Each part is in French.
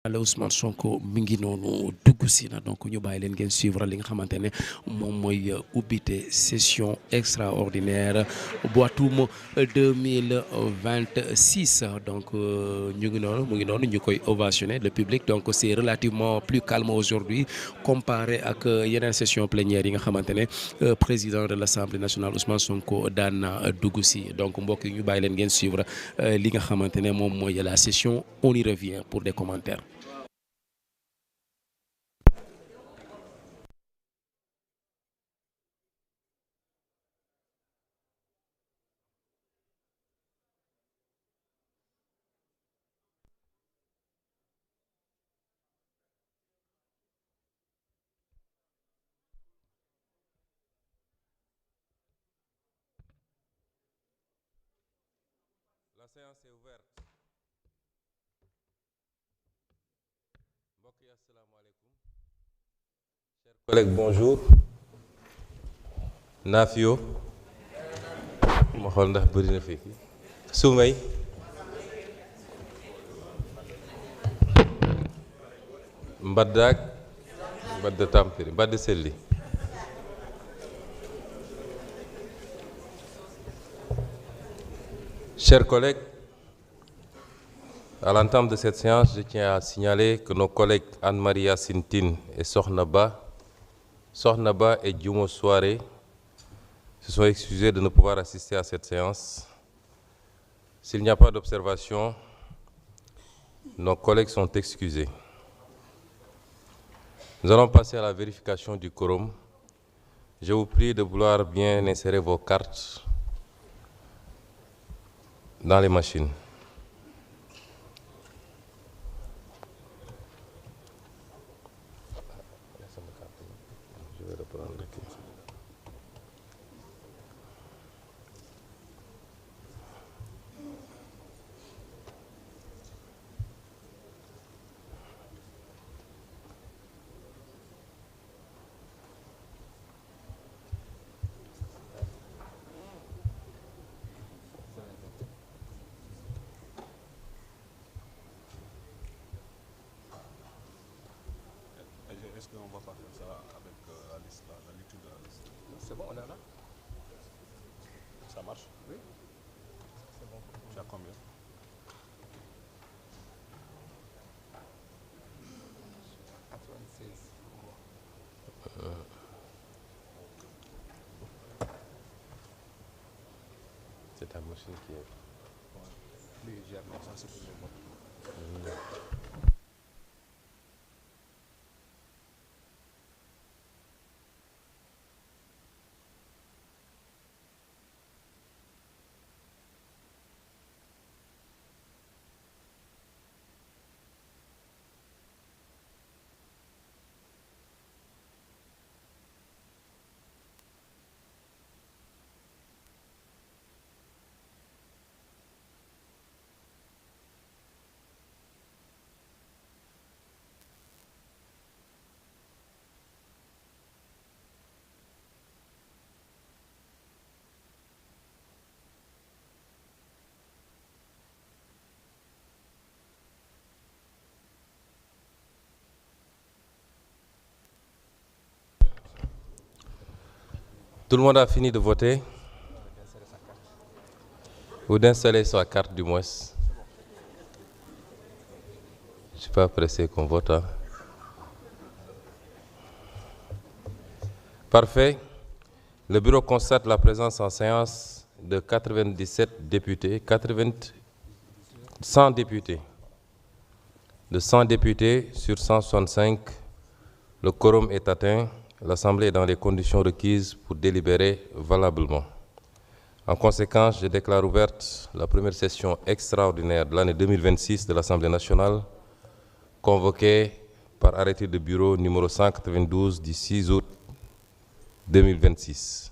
la Ousmane Sonko mi ngi noonu dugg si na donc ñu bàyyi leen ngeen suivre li nga xamante ne moom mooy ubbite session extraordinaire bu atum 2026 donc ñu ngi noonu mu ngi noonu ñu koy ovationner le public donc c'est relativement plus calme aujourd'hui comparé ak yeneen session plénière yi nga xamante ne président de l'Assemblée nationale Ousmane Sonko daan na dugg si donc mbokk yi ñu bàyyi leen ngeen suivre li nga xamante ne moom mooy la session on y revient pour des commentaires. La séance est ouverte. Mbokk yi asalaamaaleykum. Chers collègues, bonjour. Nafio ma xool ndax bëri na fi. Soumey. Mbaddaak Mbadda Tampiri Mbadda Selli. Chers collègues, à l'entame de cette séance, je tiens à signaler que nos collègues Anne-Marie Sintine et Sokhna Ba et Djumo Soare se sont excusés de ne pouvoir assister à cette séance. S'il n'y a pas d'observation, nos collègues sont excusés. Nous allons passer à la vérification du quorum. Je vous prie de vouloir bien insérer vos cartes dans les machines. Je vais reprendre le kit. Est-ce qu'on va pas faire ça avec la liste, la lecture de la liste? C'est bon, on est là. Ça marche? Oui. C'est bon. Tu as combien? C'est ta machine qui est... Lui, il gère, ça c'est pour le vote. Tout le monde a fini de voter? Ou d'installer sa carte du moins. Je ne suis pas pressé qu'on vote. Hein? Parfait. Le bureau constate la présence en séance de 97 députés, 100 députés. De 100 députés sur 165, le quorum est atteint. L'Assemblée est dans les conditions requises pour délibérer valablement. En conséquence, je déclare ouverte la première session extraordinaire de l'année 2026 de l'Assemblée nationale, convoquée par arrêté de bureau numéro 192 du 6 août 2026.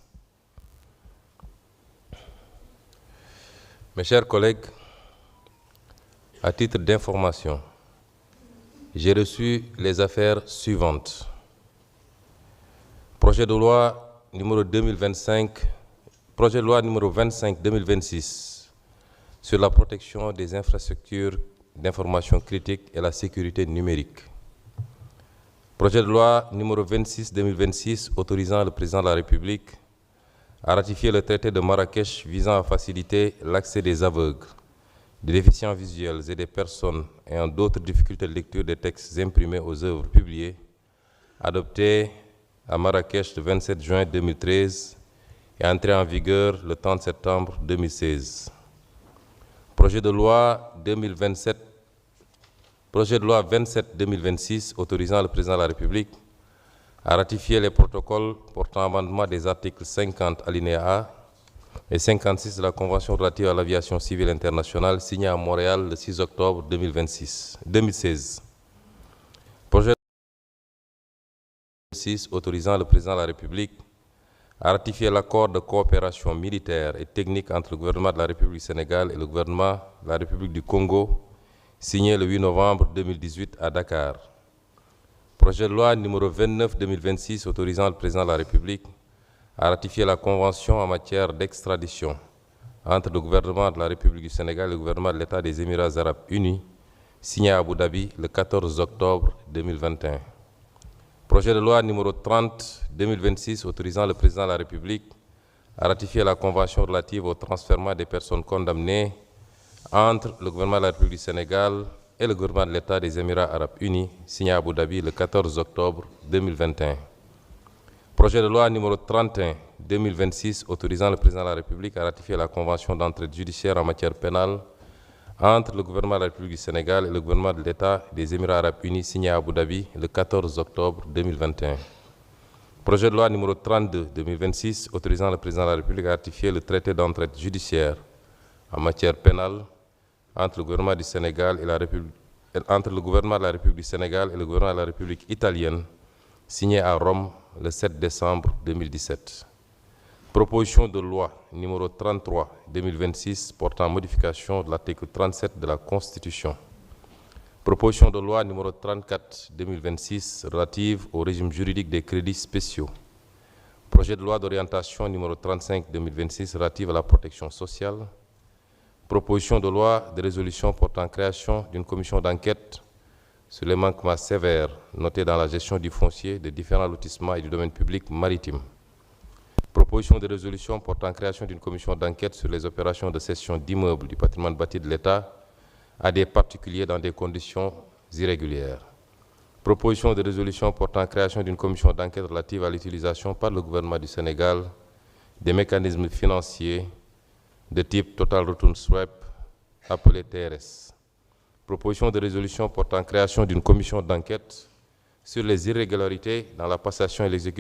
Mes chers collègues, à titre d'information, j'ai reçu les affaires suivantes. Projet de loi numéro 25/2026 sur la protection des infrastructures d'information critique et la sécurité numérique. Projet de loi numéro 26/2026 autorisant le président de la République à ratifier le traité de Marrakech visant à faciliter l'accès des aveugles, des déficients visuels et des personnes ayant d'autres difficultés de lecture des textes imprimés aux œuvres publiées, adopté à Marrakech le 27 juin 2013 et entré en vigueur le 30 septembre 2016. Projet de loi 27/2026 autorisant le président de la République à ratifier les protocoles portant amendement des articles 50 alinéa A et 56 de la Convention relative à l'aviation civile internationale signée à Montréal le 6 octobre 2016. Projet de loi 26 autorisant le président de la République à ratifier l'accord de coopération militaire et technique entre le gouvernement de la République du Sénégal et le gouvernement de la République du Congo, signé le 8 novembre 2018 à Dakar. Projet de loi numéro 29/2026 autorisant le président de la République à ratifier la convention en matière d'extradition entre le gouvernement de la République du Sénégal et le gouvernement de l'État des Émirats arabes unis, signé à Abu Dhabi le 14 octobre 2021. Projet de loi numéro 30/2026 autorisant le président de la République à ratifier la convention relative au transfèrement des personnes condamnées entre le gouvernement de la République du Sénégal et le gouvernement de l'État des Émirats arabes unis, signé à Abu Dhabi le 14 octobre 2021. Projet de loi numéro 31/2026 autorisant le président de la République à ratifier la convention d'entraide judiciaire en matière pénale entre le gouvernement de la République du Sénégal et le gouvernement de l'État des Émirats arabes unis, signé à Abu Dhabi le 14 octobre 2021. Projet de loi numéro 32/2026 autorisant le président de la République à ratifier le traité d'entraide judiciaire en matière pénale entre le gouvernement du Sénégal et entre le gouvernement de la République du Sénégal et le gouvernement de la République italienne, signé à Rome le 7 décembre 2017. Proposition de loi numéro 33/2026 portant modification de l'article 37 de la Constitution. Proposition de loi numéro 34/2026 relative au régime juridique des crédits spéciaux. Projet de loi d'orientation numéro 35/2026 relative à la protection sociale. Proposition de loi de résolution portant création d'une commission d'enquête sur les manquements sévères notés dans la gestion du foncier de différents lotissements et du domaine public maritime. Proposition de résolution portant création d'une commission d'enquête sur les opérations de cession d'immeubles du patrimoine bâti de l'État à des particuliers dans des conditions irrégulières. Proposition de résolution portant création d'une commission d'enquête relative à l'utilisation par le gouvernement du Sénégal des mécanismes financiers de type Total Return Swap, appelé TRS. Proposition de résolution portant création d'une commission d'enquête sur les irrégularités dans la passation et l'exécution